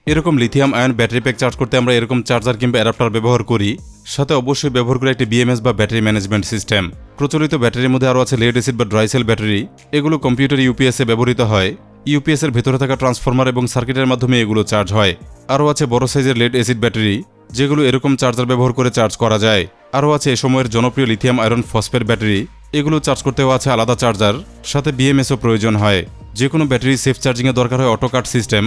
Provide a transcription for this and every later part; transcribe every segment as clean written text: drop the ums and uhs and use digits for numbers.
এরকম lithium ion battery pack charge করতে আমরা এরকম চার্জার কিংবা অ্যাডাপ্টার ব্যবহার করি, সাথে অবশ্যই ব্যবহার করি একটি বিএমএস বা ব্যাটারি ম্যানেজমেন্ট সিস্টেম। প্রচলিত ব্যাটারির মধ্যে আরও আছে লেড অ্যাসিড বা ড্রাই সেল ব্যাটারি। এগুলো কম্পিউটার ইউপিএসে ব্যবহৃত হয়। ইউপিএসের ভেতরে থাকা ট্রান্সফরমার এবং সার্কিটের মাধ্যমে এগুলো চার্জ হয়। আরও আছে বড় সাইজের লেড অ্যাসিড ব্যাটারি, যেগুলো এরকম চার্জার ব্যবহার করে চার্জ করা যায়। আরও আছে এ সময়ের জনপ্রিয় লিথিয়াম আয়রন ফসফেট ব্যাটারি। এগুলো চার্জ করতেও আছে আলাদা চার্জার, সাথে বিএমএসও প্রয়োজন হয়। যে কোনো ব্যাটারি সেফ চার্জিংয়ে দরকার হয় অটো কাট সিস্টেম।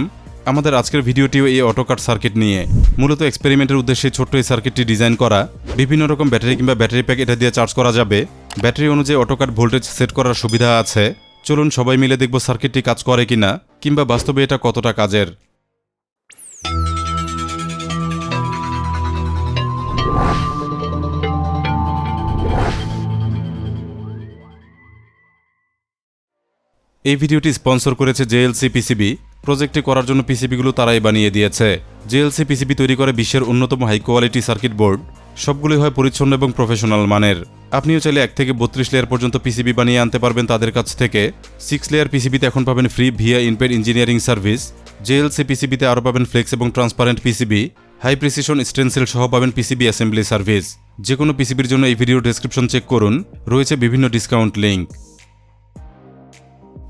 আমাদের আজকের ভিডিওটিও এই অটো কাট সার্কিট নিয়ে। মূলত এক্সপেরিমেন্টের উদ্দেশ্যে ছোট্ট এই সার্কিটটি ডিজাইন করা। বিভিন্ন রকম ব্যাটারি কিংবা ব্যাটারি প্যাক এটা দিয়ে চার্জ করা যাবে। ব্যাটারি অনুযায়ী অটো কাট ভোল্টেজ সেট করার সুবিধা আছে। চলুন সবাই মিলে দেখব সার্কিটটি কাজ করে কিনা, কিংবা বাস্তবে এটা কতটা কাজের। এই ভিডিওটি স্পন্সর করেছে জেএলসি পিসিবি। প্রজেক্টটি করার জন্য পিসিবিগুলো তারাই বানিয়ে দিয়েছে। জেএলসি পিসিবি তৈরি করে বিশ্বের অন্যতম হাই কোয়ালিটি সার্কিট বোর্ড। সবগুলোই হয় পরিচ্ছন্ন এবং প্রফেশনাল মানের। আপনিও চাইলে 1 থেকে 32 লেয়ার পর্যন্ত পিসিবি বানিয়ে আনতে পারবেন তাদের কাছ থেকে। 6 লেয়ার পিসিবিতে এখন পাবেন ফ্রি ভিয়া ইনপেড ইঞ্জিনিয়ারিং সার্ভিস। জেএলসি পিসিবিতে আরও পাবেন ফ্লেক্স এবং transparent PCB, high precision stencil সহ পাবেন পিসিবি অ্যাসেম্বলি সার্ভিস। যে কোনো পিসিবির জন্য এই ভিডিও ডেসক্রিপশন চেক করুন, রয়েছে বিভিন্ন ডিসকাউন্ট লিঙ্ক।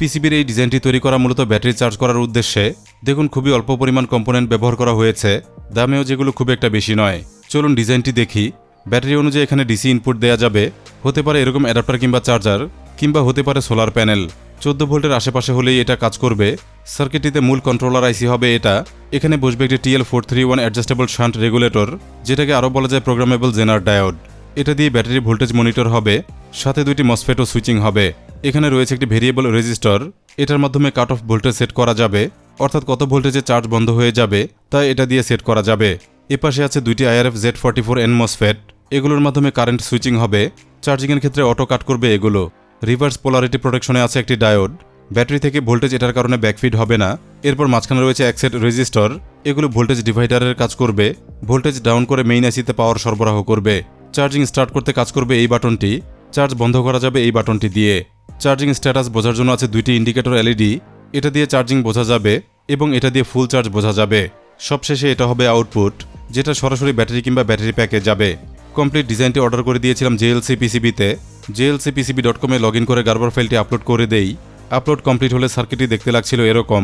পিসিবির এই ডিজাইনটি তৈরি করা মূলত ব্যাটারি চার্জ করার উদ্দেশ্যে। দেখুন খুবই অল্প পরিমাণ কম্পোনেন্ট ব্যবহার করা হয়েছে, দামেও যেগুলো খুব একটা বেশি নয়। চলুন ডিজাইনটি দেখি। ব্যাটারি অনুযায়ী এখানে ডিসি ইনপুট দেওয়া যাবে। হতে পারে এরকম অ্যাডাপ্টার কিংবা চার্জার, কিংবা হতে পারে সোলার প্যানেল। 14 ভোল্টের আশেপাশে হলেই এটা কাজ করবে। সার্কিটটিতে মূল কন্ট্রোলার আইসি হবে এটা। এখানে বসবে একটি TL431 অ্যাডজাস্টেবল শান্ট রেগুলেটর, যেটাকে আরও বলা যায় প্রোগ্রামেবল জেনার ডায়োড। এটা দিয়ে ব্যাটারি ভোল্টেজ মনিটর হবে, সাথে 2টি মসফেটও সুইচিং হবে। এখানে রয়েছে একটি ভেরিয়েবল রেজিস্টর। এটার মাধ্যমে কাট অফ ভোল্টেজ সেট করা যাবে, অর্থাৎ কত ভোল্টেজে চার্জ বন্ধ হয়ে যাবে তাই এটা দিয়ে সেট করা যাবে। এপাশে আছে 2টি IRF Z44N মসফেট। এগুলোর মাধ্যমে কারেন্ট সুইচিং হবে। চার্জিংয়ের ক্ষেত্রে অটো কাট করবে এগুলো। রিভার্স পোলারিটি প্রোটেকশনে আছে একটি ডায়োড। ব্যাটারি থেকে ভোল্টেজ এটার কারণে ব্যাকফিড হবে না। এরপর মাঝখানে রয়েছে এক সেট রেজিস্টর। এগুলো ভোল্টেজ ডিভাইডারের কাজ করবে। ভোল্টেজ ডাউন করে মেইন আইসিতে পাওয়ার সরবরাহ করবে। চার্জিং স্টার্ট করতে কাজ করবে এই বাটনটি। চার্জ বন্ধ করা যাবে এই বাটনটি দিয়ে। চার্জিং স্ট্যাটাস বোঝার জন্য আছে 2টি ইন্ডিকেটর এলইডি। এটা দিয়ে চার্জিং বোঝা যাবে এবং এটা দিয়ে ফুল চার্জ বোঝা যাবে। সবশেষে এটা হবে আউটপুট, যেটা সরাসরি ব্যাটারি কিংবা ব্যাটারি প্যাকে যাবে। কমপ্লিট ডিজাইনটি অর্ডার করে দিয়েছিলাম জেএলসি পিসিবিতে। jlcpcb.com এ লগ ইন করে গার্বার ফাইলটি আপলোড করে দেই। আপলোড কমপ্লিট হলে সার্কিটটি দেখতে লাগছিল এরকম।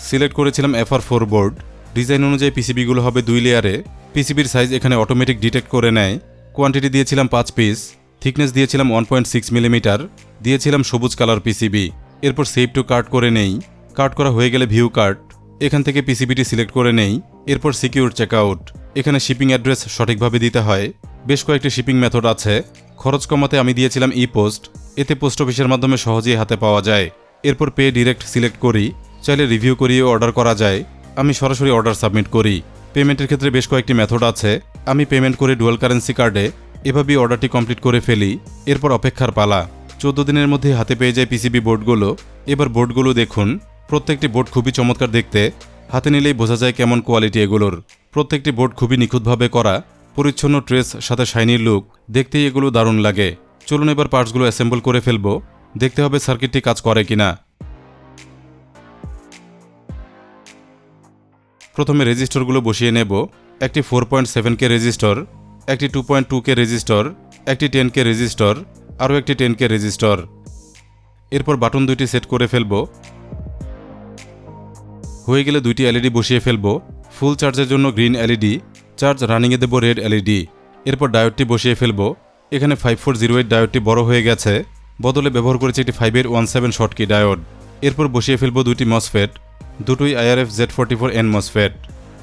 সিলেক্ট করেছিলাম FR4 বোর্ড। ডিজাইন অনুযায়ী পিসিবিগুলো হবে 2 লেয়ারে। পিসিবির সাইজ এখানে অটোমেটিক ডিটেক্ট করে নেয়। কোয়ান্টিটি দিয়েছিলাম 5 পিস। থিকনেস দিয়েছিলাম 1.6 মিলিমিটার। দিয়েছিলাম সবুজ কালার পিসিবি। এরপর সেভ টু কার্ট করে নেই। কার্ট করা হয়ে গেলে ভিউ কার্ট। এখান থেকে পিসিবিটি সিলেক্ট করে নেই। এরপর সিকিউর চেকআউট। এখানে শিপিং অ্যাড্রেস সঠিকভাবে দিতে হয়। বেশ কয়েকটি শিপিং মেথড আছে। খরচ কমাতে আমি দিয়েছিলাম ই-পোস্ট। এতে পোস্ট অফিসের মাধ্যমে সহজেই হাতে পাওয়া যায়। এরপর পে ডিরেক্ট সিলেক্ট করি। চাইলে রিভিউ করিয়েও অর্ডার করা যায়। আমি সরাসরি অর্ডার সাবমিট করি। পেমেন্টের ক্ষেত্রে বেশ কয়েকটি মেথড আছে। আমি পেমেন্ট করি ডুয়াল কারেন্সি কার্ডে। এভাবেই অর্ডারটি কমপ্লিট করে ফেলি। এরপর অপেক্ষার পালা। 14 দিনের মধ্যে হাতে পেয়ে যায় পিসিবি বোর্ডগুলো। এবার বোর্ডগুলো দেখুন। প্রত্যেকটি বোর্ড খুবই চমৎকার দেখতে। হাতে নিলেই বোঝা যায় কেমন কোয়ালিটি এগুলোর। প্রত্যেকটি বোর্ড খুবই নিখুঁতভাবে করা। পরিচ্ছন্ন ট্রেস, সাথে শাইনি লুক। দেখতেই এগুলো দারুণ লাগে। চলুন এবার পার্টসগুলো অ্যাসেম্বল করে ফেলবো। দেখতে হবে সার্কিটটি কাজ করে কিনা। প্রথমে রেজিস্টরগুলো বসিয়ে নেব। একটি 4.7K রেজিস্টর, একটি 2.2K রেজিস্টর, একটি 10K রেজিস্টর, আরও একটি 10K রেজিস্টর। এরপর বাটন 2টি সেট করে ফেলব। হয়ে গেলে 2টি এলইডি বসিয়ে ফেলব। ফুল চার্জের জন্য গ্রিন এলইডি, চার্জ রানিংয়ে দেব রেড এলইডি। এরপর ডায়োডটি বসিয়ে ফেলব। এখানে 5408 ডায়োডটি বড় হয়ে গেছে, বদলে ব্যবহার করেছি একটি 5817 শর্টকি ডায়োড। এরপর বসিয়ে ফেলব 2টি মসফেট, দুটোই IRF Z44N মসফেট।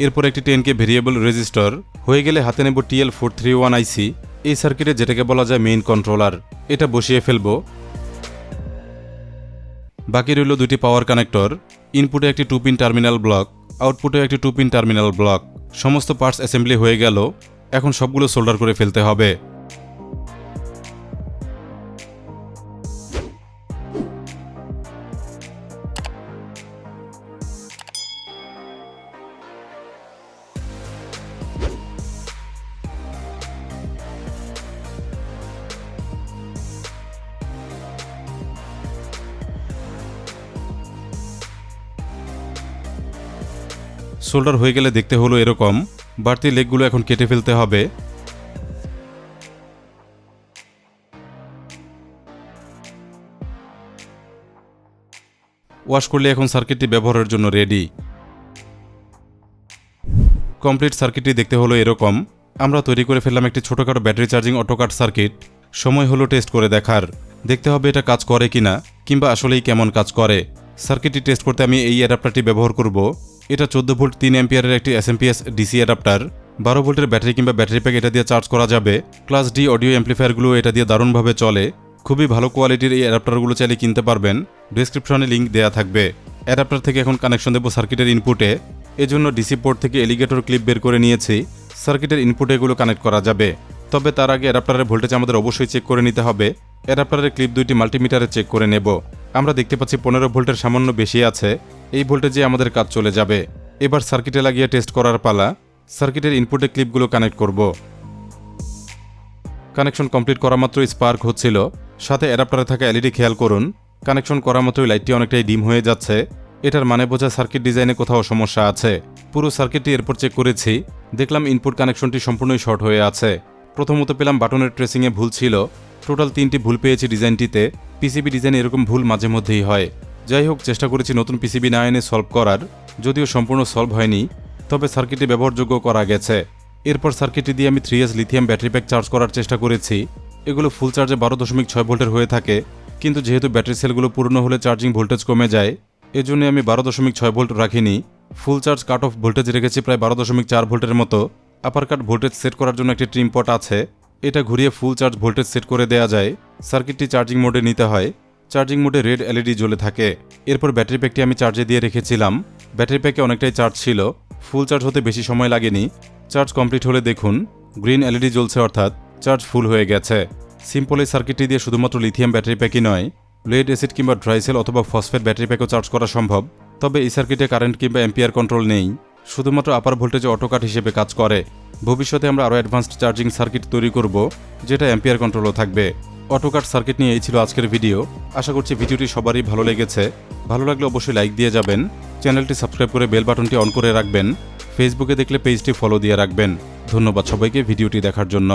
এরপর একটি 10K ভেরিয়েবল রেজিস্টর। হয়ে গেলে হাতে নেব TL431 আইসি, এই সার্কিটে যেটাকে বলা যায় মেইন কন্ট্রোলার। এটা বসিয়ে ফেলব। বাকি রইল 2টি পাওয়ার কানেক্টর। ইনপুটে একটি 2 পিন টার্মিনাল ব্লক, আউটপুটে একটি 2 পিন টার্মিনাল ব্লক। সমস্ত পার্টস অ্যাসেম্বলি হয়ে গেল। এখন সবগুলো সোল্ডার করে ফেলতে হবে। সোল্ডার হয়ে গেলে দেখতে হলো এরকম। বাড়তি লেগগুলো এখন কেটে ফেলতে হবে। ওয়াশ করলে এখন সার্কিটটি ব্যবহারের জন্য রেডি। কমপ্লিট সার্কিটটি দেখতে হলো এরকম। আমরা তৈরি করে ফেললাম একটি ছোটখাটো ব্যাটারি চার্জিং অটোকাট সার্কিট। সময় হলো টেস্ট করে দেখার। দেখতে হবে এটা কাজ করে কিনা, কিংবা আসলেই কেমন কাজ করে। সার্কিটটি টেস্ট করতে আমি এই অ্যাডাপ্টারটি ব্যবহার করব। এটা 14 ভোল্ট 3 অ্যাম্পিয়ারের একটি এসএমপিএস ডিসি অ্যাডাপ্টার। 12 ভোল্টের ব্যাটারি কিংবা ব্যাটারি প্যাক এটা দিয়ে চার্জ করা যাবে। ক্লাস ডি অডিও অ্যাম্প্লিফায়ারগুলো এটা দিয়ে দারুণভাবে চলে। খুবই ভালো কোয়ালিটির এই অ্যাডাপ্টারগুলো চাইলে কিনতে পারবেন। ডেসক্রিপশনে লিঙ্ক দেওয়া থাকবে। অ্যাডাপ্টার থেকে এখন কানেকশন দেবো সার্কিটের ইনপুটে। এজন্য ডিসি পোর্ট থেকে এলিগেটর ক্লিপ বের করে নিয়েছি। সার্কিটের ইনপুটে এগুলো কানেক্ট করা যাবে। তবে তার আগে অ্যাডাপ্টারের ভোল্টেজ আমাদের অবশ্যই চেক করে নিতে হবে। অ্যাডাপ্টারের ক্লিপ দুইটি মাল্টিমিটারে চেক করে নেব। আমরা দেখতে পাচ্ছি 15 ভোল্টের সামান্য বেশি আছে। এই ভোল্টেজে আমাদের কাজ চলে যাবে। এবার সার্কিটে লাগিয়ে টেস্ট করার পালা। সার্কিটের ইনপুটে ক্লিপগুলো কানেক্ট করব। কানেকশন কমপ্লিট করা মাত্রই স্পার্ক হচ্ছিল। সাথে অ্যাডাপ্টারে থাকা এলইডি খেয়াল করুন। কানেকশন করা মাত্রই লাইটটি অনেকটাই ডিম হয়ে যাচ্ছে। এটার মানে বোঝা সার্কিট ডিজাইনে কোথাও সমস্যা আছে। পুরো সার্কিটটি এরপর চেক করেছি। দেখলাম ইনপুট কানেকশনটি সম্পূর্ণই শর্ট হয়ে আছে। প্রথমত পেলাম বাটনের ট্রেসিংয়ে ভুল ছিল। টোটাল 3টি ভুল পেয়েছি ডিজাইনটিতে। পিসিবি ডিজাইনে এরকম ভুল মাঝে মধ্যেই হয়। যাই হোক, চেষ্টা করেছি নতুন পিসিবি না এনে সলভ করার। যদিও সম্পূর্ণ সলভ হয়নি, তবে সার্কিটটি ব্যবহারযোগ্য করা গেছে। এরপর সার্কিটটি দিয়ে আমি 3S lithium battery pack charge করার চেষ্টা করেছি। এগুলো ফুল চার্জে 12.6 ভোল্টের হয়ে থাকে, কিন্তু যেহেতু ব্যাটারি সেলগুলো পূর্ণ হলে চার্জিং ভোল্টেজ কমে যায়, এজন্য আমি 12.6 ভোল্ট রাখিনি। Full charge cut off voltage রেখেছি প্রায় 12.4 ভোল্টের মতো। আপার কাট ভোল্টেজ সেট করার জন্য একটি ট্রিম পট আছে। এটা ঘুরিয়ে ফুল চার্জ ভোল্টেজ সেট করে দেওয়া যায়। সার্কিটটি চার্জিং মোডে নিতে হয়। চার্জিং মোডে রেড এলইডি জ্বলে থাকে। এরপর ব্যাটারি প্যাকটি আমি চার্জে দিয়ে রেখেছিলাম। ব্যাটারি প্যাকে অনেকটাই চার্জ ছিল। ফুল চার্জ হতে বেশি সময় লাগেনি। চার্জ কমপ্লিট হলে দেখুন গ্রিন এলইডি জ্বলছে, অর্থাৎ চার্জ ফুল হয়ে গেছে। সিম্পল এই সার্কিটটি দিয়ে শুধুমাত্র লিথিয়াম ব্যাটারি প্যাকই নয়, লেড অ্যাসিড কিংবা ড্রাইসেল অথবা ফসফেট ব্যাটারি প্যাকও চার্জ করা সম্ভব। তবে এই সার্কিটে কারেন্ট কিংবা এম্পিয়ার কন্ট্রোল নেই। শুধুমাত্র আপার ভোল্টেজে অটোকাট হিসেবে কাজ করে। ভবিষ্যতে আমরা আরও অ্যাডভান্সড চার্জিং সার্কিট তৈরি করব, যেটা এম্পিয়ার কন্ট্রোলও থাকবে। অটোকাট সার্কিট নিয়ে এই ছিল আজকের ভিডিও। আশা করছি ভিডিওটি সবারই ভালো লেগেছে। ভালো লাগলে অবশ্যই লাইক দিয়ে যাবেন। চ্যানেলটি সাবস্ক্রাইব করে বেল বাটনটি অন করে রাখবেন। ফেসবুকে দেখলে পেজটি ফলো দিয়ে রাখবেন। ধন্যবাদ সবাইকে ভিডিওটি দেখার জন্য।